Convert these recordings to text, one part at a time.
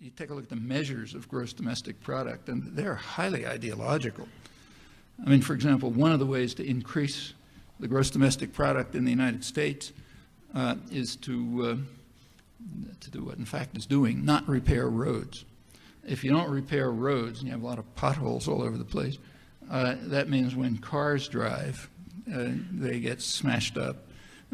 you take a look at the measures of gross domestic product, and they're highly ideological. I mean, for example, one of the ways to increase the gross domestic product in the United States is to do what in fact is doing, not repair roads. If you don't repair roads, and you have a lot of potholes all over the place, that means when cars drive, they get smashed up,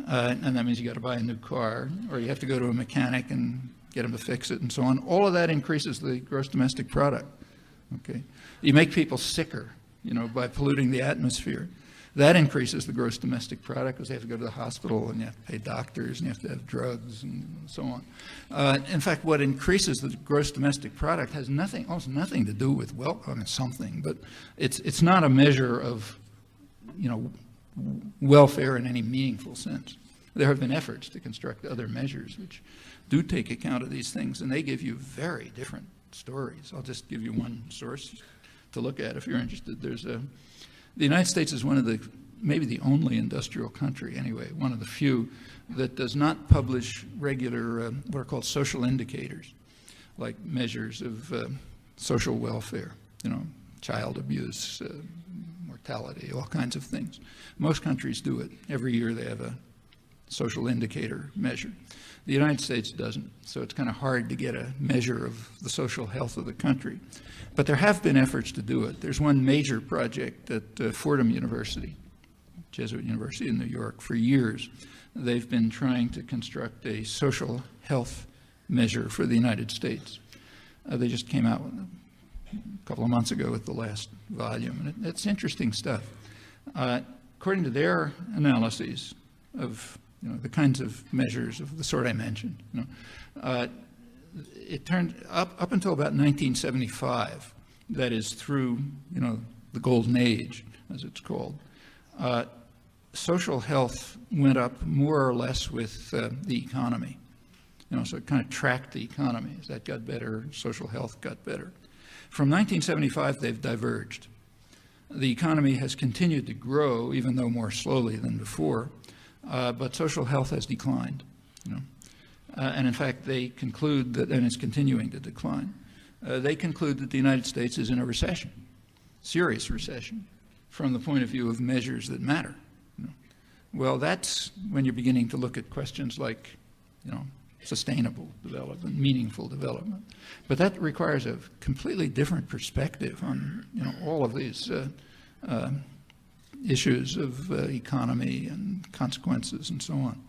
and that means you got to buy a new car, or you have to go to a mechanic and get them to fix it, and so on. All of that increases the gross domestic product. Okay, you make people sicker, you know, by polluting the atmosphere. That increases the gross domestic product because they have to go to the hospital and you have to pay doctors and you have to have drugs and so on. In fact, what increases the gross domestic product has almost nothing to do with wealth. I mean, something, but it's not a measure of, you know, welfare in any meaningful sense. There have been efforts to construct other measures which do take account of these things, and they give you very different stories. I'll just give you one source to look at if you're interested. The United States is one of the, maybe the only industrial country anyway, one of the few that does not publish regular what are called social indicators, like measures of social welfare, you know, child abuse, mortality, all kinds of things. Most countries do it. Every year they have a social indicator measure. The United States doesn't, so it's kind of hard to get a measure of the social health of the country. But there have been efforts to do it. There's one major project at Fordham University, Jesuit University in New York. For years, they've been trying to construct a social health measure for the United States. They just came out a couple of months ago with the last volume, and it's interesting stuff. According to their analyses of the kinds of measures of the sort I mentioned, it turned up until about 1975, that is through the golden age, as it's called, social health went up more or less with the economy. So it kind of tracked the economy. As that got better, social health got better. From 1975, they've diverged. The economy has continued to grow, even though more slowly than before, but social health has declined. And in fact, they conclude that, and it's continuing to decline, they conclude that the United States is in a recession, serious recession, from the point of view of measures that matter. Well, that's when you're beginning to look at questions like, sustainable development, meaningful development. But that requires a completely different perspective on, all of these issues of economy and consequences and so on.